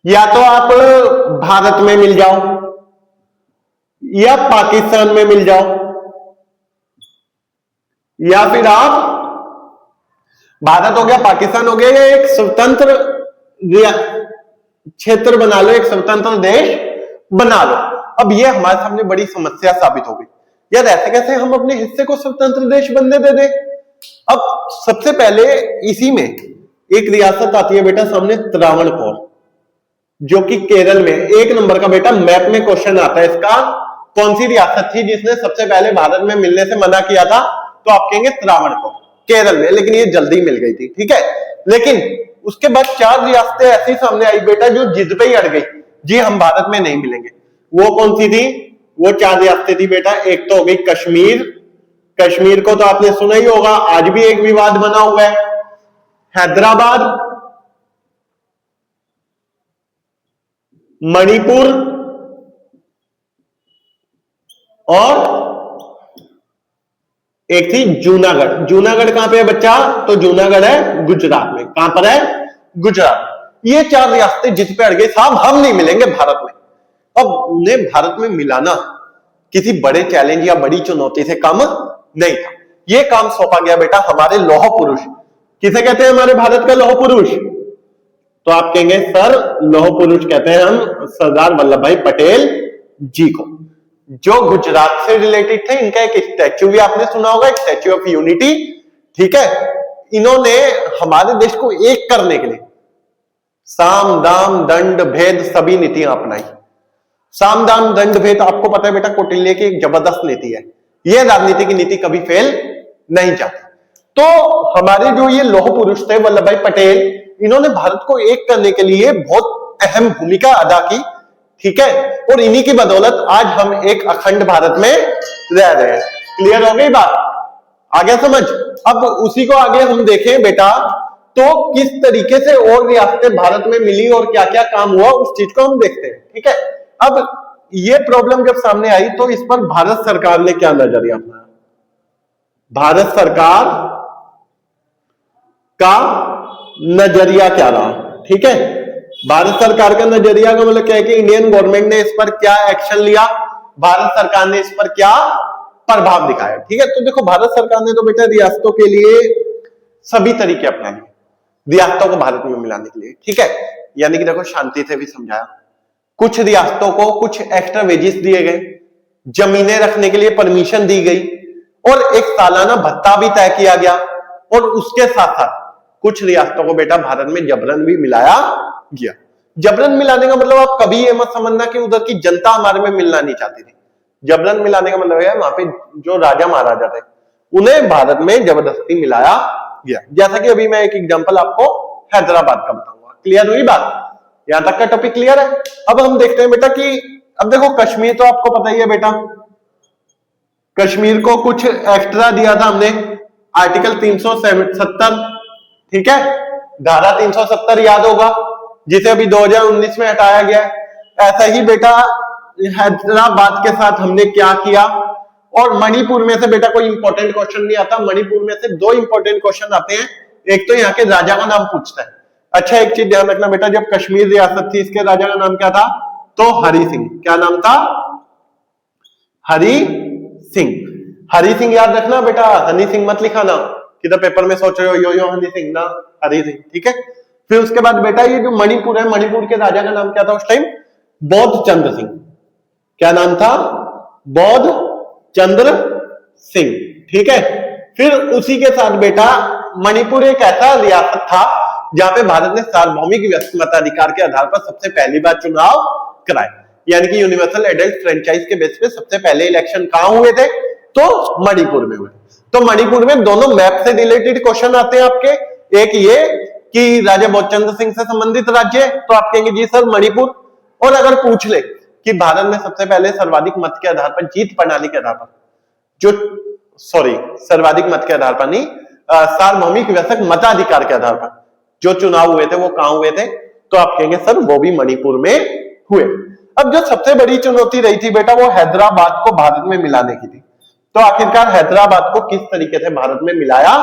Speaker 1: या तो आप भारत में मिल जाओ या पाकिस्तान में मिल जाओ, या फिर आप भारत हो गया पाकिस्तान हो गया, या एक स्वतंत्र क्षेत्र बना लो, एक स्वतंत्र देश बना लो। अब ये हमारे सामने बड़ी समस्या साबित हो गई, यार ऐसे कैसे हम अपने हिस्से को स्वतंत्र देश बनने दे दे। अब सबसे पहले इसी में एक रियासत आती है बेटा सामने, त्रावणकोर, जो कि केरल में। एक नंबर का बेटा मैप में क्वेश्चन आता है इसका, कौन सी रियासत थी जिसने सबसे पहले भारत में मिलने से मना किया था, तो आप कहेंगे त्रावणकोर, केरल में। लेकिन ये जल्दी मिल गई थी, ठीक है। लेकिन उसके बाद 4 रियासतें ऐसी सामने आई बेटा जो जिद पे ही अड़ गई, जी हम भारत में नहीं मिलेंगे। वो कौन सी थी, वो 4 रियासतें थी बेटा। एक तो हो गई कश्मीर, कश्मीर को तो आपने सुना ही होगा, आज भी एक विवाद बना हुआ है। हैदराबाद, मणिपुर और एक थी जूनागढ़। जूनागढ़ कहां पे है बच्चा, तो जूनागढ़ है गुजरात में। कहां पर है, गुजरात। ये 4 रियासतें जिद पे अड़ गई, साहब हम नहीं मिलेंगे भारत में। अब उन्हें भारत में मिलाना किसी बड़े चैलेंज या बड़ी चुनौती से कम नहीं था। ये काम सौंपा गया बेटा हमारे लौह पुरुष, किसे कहते हैं हमारे भारत का लौह पुरुष? तो आप कहेंगे सर लौह पुरुष कहते हैं हम सरदार वल्लभ भाई पटेल जी को, जो गुजरात से रिलेटेड थे। इनका एक स्टैच्यू भी आपने सुना होगा, एक स्टैच्यू ऑफ यूनिटी, ठीक है। इन्होंने हमारे देश को एक करने के लिए साम दाम दंड भेद सभी नीतियां अपनाई। साम दाम दंड भेद आपको पता है बेटा कौटिल्य की एक जबरदस्त नीति है, यह राजनीति की नीति कभी फेल नहीं जाती। तो हमारे जो ये लौह पुरुष थे वल्लभ भाई पटेल, इन्होंने भारत को एक करने के लिए बहुत अहम भूमिका अदा की, ठीक है। और इन्हीं की बदौलत आज हम एक अखंड भारत में रह रहे हैं। क्लियर हो गई बात? आगे समझ। अब उसी को आगे हम देखें बेटा, तो किस तरीके से और रियासतें भारत में मिली और क्या क्या काम हुआ उस चीज को हम देखते हैं, ठीक है। अब ये प्रॉब्लम जब सामने आई तो इस पर भारत सरकार ने क्या नजरिया अपनाया? भारत सरकार का नजरिया क्या रहा, ठीक है। भारत सरकार का नजरिया का मतलब क्या है कि इंडियन गवर्नमेंट ने इस पर क्या एक्शन लिया, भारत सरकार ने इस पर क्या प्रभाव दिखाया, ठीक है। तो देखो भारत सरकार ने तो बेटा रियासतों के लिए सभी तरीके अपना लिए रियासतों को भारत में मिलाने के लिए, ठीक है। यानी कि देखो शांति से भी समझाया, कुछ रियासतों को कुछ एक्स्ट्रा वेजेस दिए गए, जमीनें रखने के लिए परमिशन दी गई और एक सालाना भत्ता भी तय किया गया। और उसके साथ साथ कुछ रियासतों को बेटा भारत में जबरन भी मिलाया गया। जबरन मिलाने का मतलब आप कभी ये मत समझना कि उधर की जनता हमारे में मिलना नहीं चाहती थी। जबरन मिलाने का मतलब है वहां पे जो राजा महाराजा थे उन्हें भारत में जबरदस्ती मिलाया गया। जैसा कि अभी मैं एक एग्जांपल आपको हैदराबाद का बताऊंगा। क्लियर हुई बात? यहां तक का टॉपिक क्लियर है। अब हम देखते हैं बेटा कि अब देखो कश्मीर तो आपको पता ही है बेटा, कश्मीर को कुछ एक्स्ट्रा दिया था हमने, आर्टिकल 370, ठीक है, धारा 370 याद होगा, जिसे अभी 2019 में हटाया गया है। ऐसा ही बेटा हैदराबाद के साथ हमने क्या किया। और मणिपुर में से बेटा कोई इंपॉर्टेंट क्वेश्चन नहीं आता, मणिपुर में से 2 इंपॉर्टेंट क्वेश्चन आते हैं। एक तो यहाँ के राजा का नाम पूछता है। अच्छा एक चीज ध्यान रखना बेटा, जब कश्मीर रियासत थी इसके राजा का नाम क्या था? तो हरि सिंह। क्या नाम था? हरि सिंह। हरि सिंह याद रखना बेटा, हनी सिंह मत लिखाना कि तो पेपर में सोच रहे हो यो हनी सिंह ना, हरि सिंह, ठीक है। फिर उसके बाद बेटा ये जो मणिपुर है, मणिपुर के राजा का नाम क्या था उस टाइम? बौद्ध चंद्र सिंह। क्या नाम था? बौद्ध चंद्र सिंह, ठीक है। फिर उसी के साथ बेटा मणिपुर एक ऐसा रियासत था जहां पे भारत ने सार्वभौमिक मताधिकार के आधार पर सबसे पहली बार चुनाव कराए, यानी कि यूनिवर्सल एडल्ट फ्रेंचाइज के बेस पे सबसे पहले इलेक्शन कहां हुए थे? तो मणिपुर में हुए। तो मणिपुर में दोनों मैप से रिलेटेड क्वेश्चन आते हैं आपके, एक ये कि राजा बौद्धचंद्र सिंह से संबंधित राज्य है, तो आप कहेंगे जी सर मणिपुर। और अगर पूछ ले कि भारत में सबसे पहले सर्वाधिक मत के आधार पर, जीत प्रणाली के आधार पर जो, सर्वाधिक मत के आधार पर नहीं, सार्वभौमिक वयस्क मताधिकार के आधार पर जो चुनाव हुए थे वो कहां हुए थे? तो आप कहेंगे सर वो भी मणिपुर में हुए। अब जो सबसे बड़ी चुनौती रही थी बेटा वो हैदराबाद को भारत में मिलाने की थी। तो आखिरकार हैदराबाद को किस तरीके से भारत में मिलाया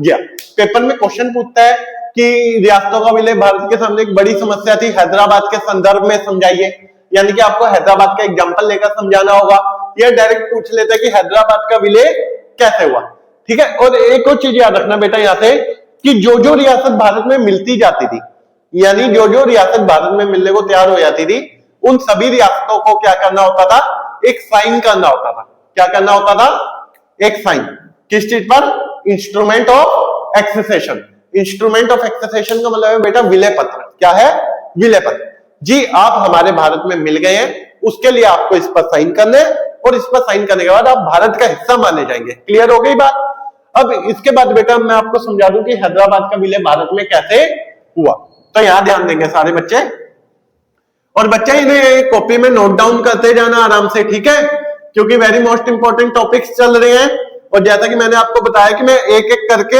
Speaker 1: गया? पेपर में क्वेश्चन पूछता है कि रियासतों का विलय भारत के सामने एक बड़ी समस्या थी, हैदराबाद के संदर्भ में समझाइए। यानी कि आपको हैदराबाद का एग्जांपल लेकर समझाना होगा। ये डायरेक्ट पूछ लेते हैं कि हैदराबाद का विलय कैसे हुआ, ठीक है। और एक और चीज याद रखना बेटा यहाँ से कि जो जो रियासत भारत में मिलती जाती थी, यानी जो जो रियासत भारत में मिलने को तैयार हो जाती थी, उन सभी रियासतों को क्या करना होता था? एक साइन करना होता था। क्या करना होता था? एक साइन। किस चीज पर? Instrument of accession. Instrument of accession का मतलब है बेटा विलय पत्र। क्या है? विलय पत्र। जी आप हमारे भारत में मिल गए हैं, उसके लिए आपको इस पर साइन करना है और इस पर साइन करने के बाद आप भारत का हिस्सा माने जाएंगे। क्लियर हो गई बात? अब इसके बाद बेटा मैं आपको समझा दूं कि हैदराबाद का विलय भारत में कैसे हुआ। तो यहां ध्यान देंगे सारे बच्चे, और बच्चे इन्हें कॉपी में नोट डाउन करते जाना आराम से, ठीक है, क्योंकि वेरी मोस्ट इंपॉर्टेंट टॉपिक्स चल रहे हैं। और जैसा कि मैंने आपको बताया कि मैं एक एक करके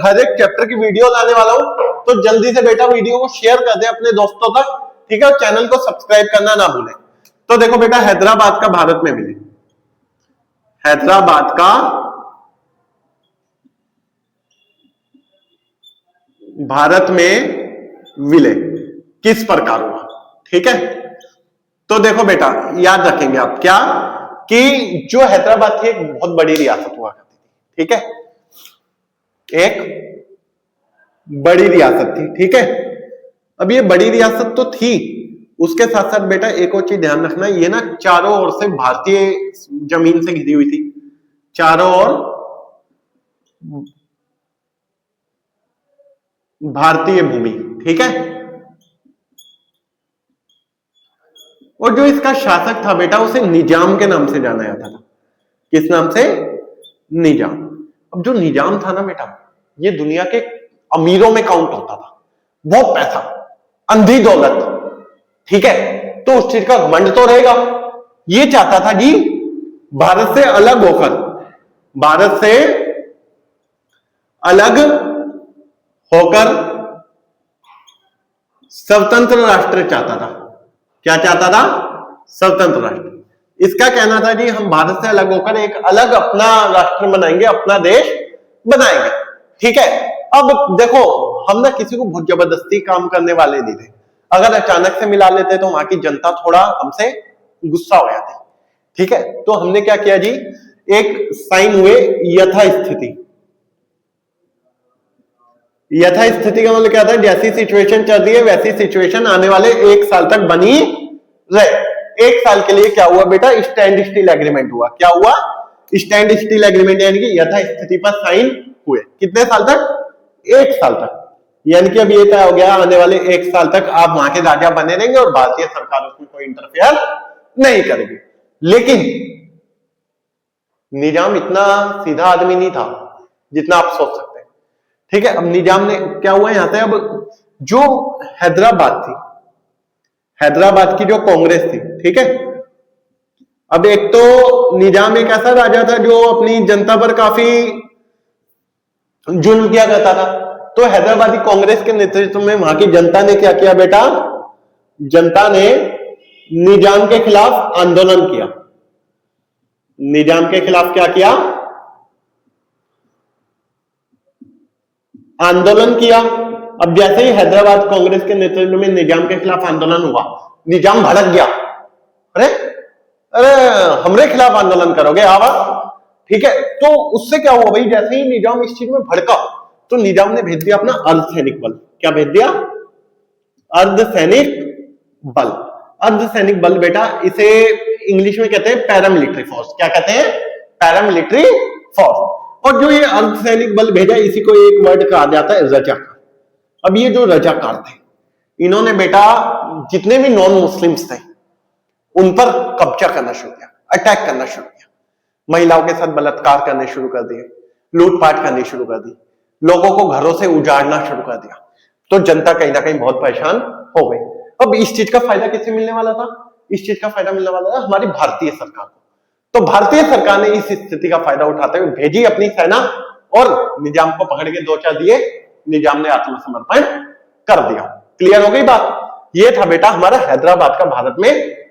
Speaker 1: हर एक चैप्टर की वीडियो लाने वाला हूं, तो जल्दी से बेटा वीडियो को शेयर कर दे अपने दोस्तों तक, ठीक है। और चैनल को सब्सक्राइब करना ना भूलें। तो देखो बेटा हैदराबाद का भारत में विलय, हैदराबाद का भारत में विलय, किस प्रकार हुआ, ठीक है। तो देखो बेटा, याद रखेंगे आप क्या, कि जो हैदराबाद की एक बहुत बड़ी रियासत हुआ करती थी, ठीक है, एक बड़ी रियासत थी, ठीक है। अब ये बड़ी रियासत तो थी, उसके साथ साथ बेटा एक और चीज ध्यान रखना, ये ना चारों ओर से भारतीय जमीन से घिरी हुई थी, चारों ओर भारतीय भूमि, ठीक है। और जो इसका शासक था बेटा, उसे निजाम के नाम से जाना जाता था। किस नाम से? निजाम। अब जो निजाम था ना बेटा, ये दुनिया के अमीरों में काउंट होता था, बहुत पैसा, अंधी दौलत, ठीक है। तो उस चीज का घमंड तो रहेगा। ये चाहता था जी भारत से अलग होकर, भारत से अलग होकर स्वतंत्र राष्ट्र चाहता था। क्या चाहता था? स्वतंत्र राष्ट्र। इसका कहना था जी हम भारत से अलग होकर एक अलग अपना राष्ट्र बनाएंगे, अपना देश बनाएंगे, ठीक है। अब देखो, हम ना किसी को बहुत जबरदस्ती काम करने वाले नहीं थे। अगर अचानक से मिला लेते तो वहां की जनता थोड़ा हमसे गुस्सा हो जाती, ठीक है। तो हमने क्या किया जी, एक साइन हुए यथास्थिति। यथास्थिति का मतलब क्या था? जैसी सिचुएशन चल रही है वैसी सिचुएशन आने वाले 1 साल तक बनी रहे। 1 साल के लिए क्या हुआ बेटा? स्टैंड स्टिल एग्रीमेंट हुआ। क्या हुआ? स्टैंड स्टिल एग्रीमेंट, यानी कि यथास्थिति पर साइन हुए। कितने साल तक? 1 साल तक। यानी कि अब ये तय हो गया, आने वाले 1 साल तक आप वहां के राजा बने रहेंगे और भारतीय सरकार उसमें कोई इंटरफेयर नहीं करेगी। लेकिन निजाम इतना सीधा आदमी नहीं था जितना आप सोच सकते हैं, ठीक है। अब निजाम ने क्या हुआ यहां से, अब जो हैदराबाद थी, हैदराबाद की जो कांग्रेस थी, ठीक है। अब एक तो निजाम एक ऐसा राजा था जो अपनी जनता पर काफी जुल्म किया करता था। तो हैदराबादी कांग्रेस के नेतृत्व में वहां की जनता ने क्या किया बेटा? जनता ने निजाम के खिलाफ आंदोलन किया। निजाम के खिलाफ क्या किया? आंदोलन किया। अब जैसे ही हैदराबाद कांग्रेस के नेतृत्व में निजाम के खिलाफ आंदोलन हुआ, निजाम भड़क गया। अरे अरे हमरे खिलाफ आंदोलन करोगे आवाज, ठीक है। तो उससे क्या हुआ भाई, जैसे ही निजाम इस चीज में भड़का तो निजाम ने भेज दिया अपना अर्धसैनिक बल। क्या भेज दिया? अर्धसैनिक बल। अर्धसैनिक बल बेटा, इसे इंग्लिश में कहते हैं पैरामिलिट्री फोर्स। क्या कहते हैं? Paramilitary force. और जो ये अर्धसैनिक बल भेजा, इसी को एक वर्ड कहा जाता है रजाकार। अब ये जो रजाकार थे, इन्होंने बेटा जितने भी नॉन मुस्लिम्स थे उन पर कब्जा करना शुरू किया, अटैक करना शुरू किया। महिलाओं के साथ बलात्कार करने शुरू कर दिए, लूटपाट करनी शुरू कर दी, लोगों को घरों से उजाड़ना शुरू कर दिया। तो जनता कहीं ना कहीं बहुत परेशान हो गई। अब इस चीज का फायदा किसे मिलने वाला था? इस चीज का फायदा मिलने वाला था हमारी भारतीय सरकार को। तो भारतीय सरकार ने इस स्थिति का फायदा उठाते हुए भेजी अपनी सेना और निजाम को पकड़ के 2-4 दिए। निजाम ने आत्मसमर्पण कर दिया। क्लियर हो गई बात? ये था बेटा हमारा हैदराबाद का भारत में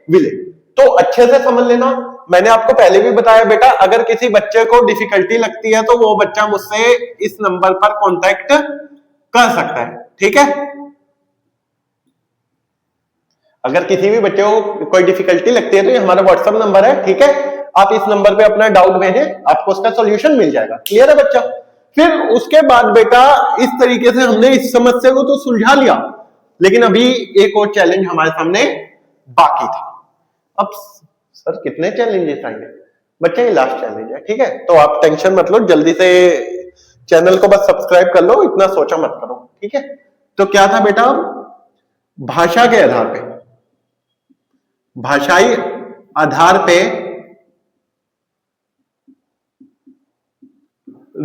Speaker 1: विलय। तो अच्छे से समझ लेना, मैंने आपको पहले भी बताया बेटा, अगर किसी बच्चे को डिफिकल्टी लगती है तो वो बच्चा मुझसे इस नंबर पर कांटेक्ट कर सकता है, ठीक है। अगर किसी भी बच्चे को कोई डिफिकल्टी लगती है तो ये हमारा व्हाट्सएप नंबर है, ठीक है। आप इस नंबर पे अपना डाउट भेजें, आपको उसका सॉल्यूशन मिल जाएगा। क्लियर है बच्चा? फिर उसके बाद बेटा इस तरीके से हमने इस समस्या को तो सुलझा लिया, लेकिन अभी एक और चैलेंज हमारे सामने बाकी था। अब सर कितने चैलेंजेस आएंगे? बच्चे ये लास्ट चैलेंज है, ठीक है। तो आप टेंशन मत लो, जल्दी से चैनल को बस सब्सक्राइब कर लो, इतना सोचा मत करो, ठीक है। तो क्या था बेटा? भाषा के आधार पे, भाषाई आधार पे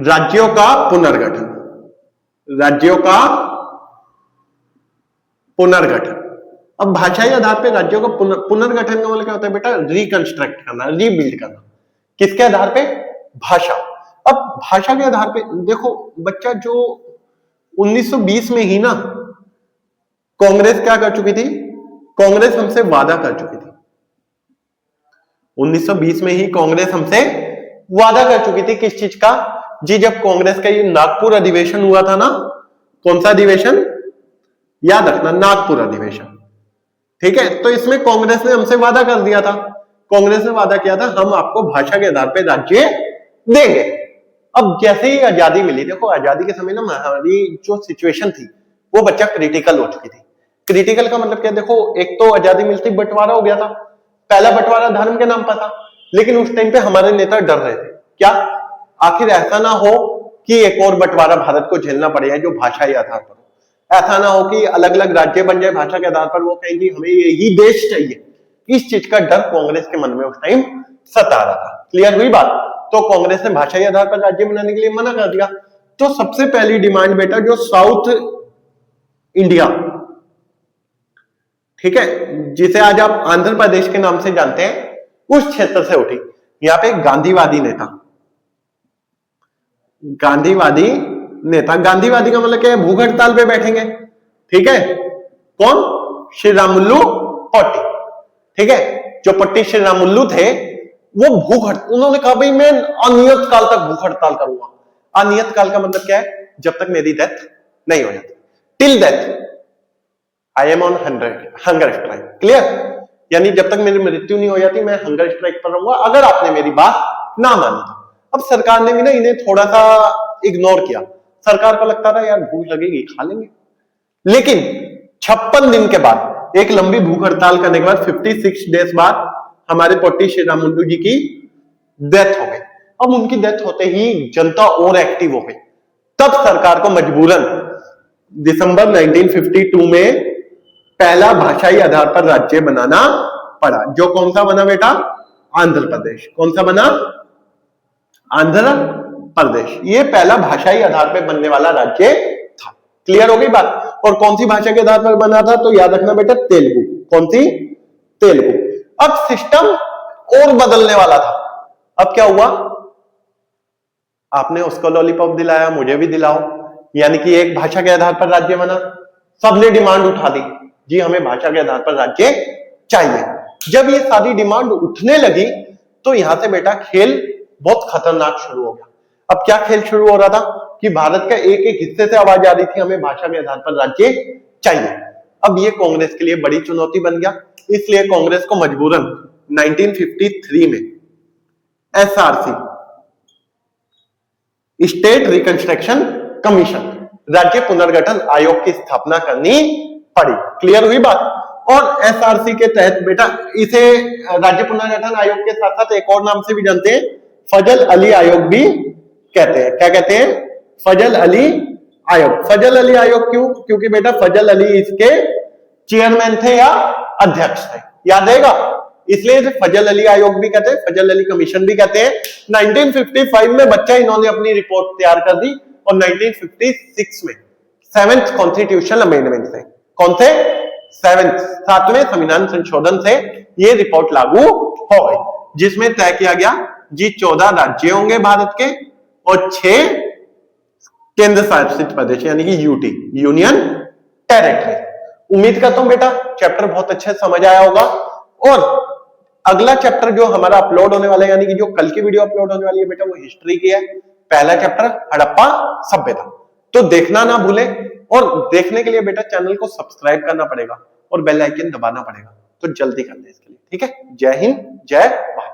Speaker 1: राज्यों का पुनर्गठन, राज्यों का पुनर्गठन। अब भाषाई आधार पे राज्यों का पुनर्गठन का मतलब क्या होता है बेटा? रिकंस्ट्रक्ट करना, रीबिल्ड करना। किसके आधार पे? भाषा। अब भाषा के आधार पे देखो बच्चा, जो 1920 में ही ना कांग्रेस क्या कर चुकी थी? कांग्रेस हमसे वादा कर चुकी थी। 1920 में ही कांग्रेस हमसे वादा कर चुकी थी। किस चीज का जी? जब कांग्रेस का ये नागपुर अधिवेशन हुआ था ना, कौन सा अधिवेशन? याद रखना, नागपुर अधिवेशन। ठीक है, तो इसमें कांग्रेस ने हमसे वादा कर दिया था, कांग्रेस ने वादा किया था हम आपको भाषा के आधार पर राज्य देंगे। अब जैसे ही आजादी मिली, देखो आजादी के समय ना हमारी जो सिचुएशन थी वो बच्चा क्रिटिकल हो चुकी थी। क्रिटिकल का मतलब क्या, देखो एक तो आजादी मिलती बंटवारा हो गया था, पहला बंटवारा धर्म के नाम पर था, लेकिन उस टाइम पे हमारे नेता डर रहे थे, क्या आखिर ऐसा ना हो कि एक और बंटवारा भारत को झेलना पड़े है जो भाषाई आधार पर, ऐसा ना हो कि अलग अलग राज्य बन जाए भाषा के आधार पर, वो कहेंगे हमें यही देश चाहिए। इस चीज का डर कांग्रेस के मन में उस टाइम सता रहा था। क्लियर हुई बात? तो कांग्रेस ने भाषाई आधार पर राज्य बनाने के लिए मना कर दिया। तो सबसे पहली डिमांड बेटा जो साउथ इंडिया, ठीक है, जिसे आज आप आंध्र प्रदेश के नाम से जानते हैं, उस क्षेत्र से उठी। यहां पे गांधीवादी नेता, गांधीवादी नेता, गांधीवादी का मतलब क्या है, भूख हड़ताल पे बैठेंगे। ठीक है, कौन? श्री रामुलु पोटी। ठीक है, जो पट्टी श्री रामुलु थे वो भूख हड़ताल, उन्होंने कहा भाई मैं अनियत काल तक भूख हड़ताल करूंगा। अनियत काल का मतलब क्या है, जब तक मेरी डेथ नहीं हो जाती, till death I am on hunger strike. Clear? यानी जब तक मेरी मृत्यु नहीं हो जाती मैं हंगर स्ट्राइक पर रहूंगा अगर आपने मेरी बात ना मानी तो। अब सरकार ने भी ना इन्हें थोड़ा सा इग्नोर किया, सरकार को लगता था यार भूख लगेगी खा लेंगे। लेकिन 56 दिन के बाद, एक लंबी भूख हड़ताल करने के बाद 56 डेज बाद हमारे पोटी श्री रामुलु जी की डेथ हो गई। अब उनकी डेथ होते ही जनता और एक्टिव हो गई। तब सरकार को मजबूरन दिसंबर 1952 में पहला भाषाई आधार पर राज्य बनाना पड़ा, जो कौन सा बना बेटा? आंध्र प्रदेश। कौन सा बना? आंध्र प्रदेश। ये पहला भाषाई आधार पर बनने वाला राज्य था। क्लियर हो गई बात? और कौन सी भाषा के आधार पर बना था? तो याद रखना बेटा, तेलुगु। कौन सी? तेलुगु। अब सिस्टम और बदलने वाला था। अब क्या हुआ? आपने उसको लॉलीपॉप दिलाया, मुझे भी दिलाओ, यानी कि एक भाषा के आधार पर राज्य बना। सबने डिमांड उठा दी, जी हमें भाषा के आधार पर राज्य चाहिए। जब ये सारी डिमांड उठने लगी तो यहां से बेटा खेल बहुत खतरनाक शुरू हो गया। अब क्या खेल शुरू हो रहा था कि भारत का एक एक हिस्से से आवाज आ रही थी हमें भाषा के आधार पर राज्य चाहिए। अब ये कांग्रेस के लिए बड़ी चुनौती बन गया, इसलिए कांग्रेस को मजबूरन 1953 में एसआरसी, स्टेट रिकंस्ट्रक्शन कमीशन, राज्य पुनर्गठन आयोग की स्थापना करनी पड़ी। क्लियर हुई बात? और एसआरसी के तहत बेटा इसे राज्य पुनर्गठन आयोग के साथ साथ एक और नाम से भी जानते हैं, फजल अली आयोग भी कहते हैं। क्या कहते हैं? फजल अली आयोग। फजल अली आयोग क्यों? क्योंकि बेटा फजल अली इसके चेयरमैन थे या अध्यक्ष थे, याद रहेगा, इसलिए इसे फजल अली आयोग भी कहते हैं, फजल अली कमीशन भी कहते हैं। 1955 में बच्चा इन्होंने अपनी रिपोर्ट तैयार कर दी और 1956 में 7th कॉन्स्टिट्यूशनल अमेंडमेंट से, कौन से? 7वें संविधान संशोधन से ये रिपोर्ट लागू हो गई, जिसमें तय किया गया जी 14 राज्य होंगे भारत के और 6 केंद्र शासित प्रदेश यानी कि यूटी, यूनियन टेरिटरी। उम्मीद करता हूं बेटा चैप्टर बहुत अच्छे से समझ आया होगा। और अगला चैप्टर जो हमारा अपलोड होने वाला है, यानी कि जो कल की वीडियो अपलोड होने वाली है बेटा, वो हिस्ट्री की है। पहला चैप्टर हड़प्पा सभ्यता, तो देखना ना भूले। और देखने के लिए बेटा चैनल को सब्सक्राइब करना पड़ेगा और बेल आइकन दबाना पड़ेगा, तो जल्दी कर ले इसके लिए। ठीक है, जय हिंद, जय भारत।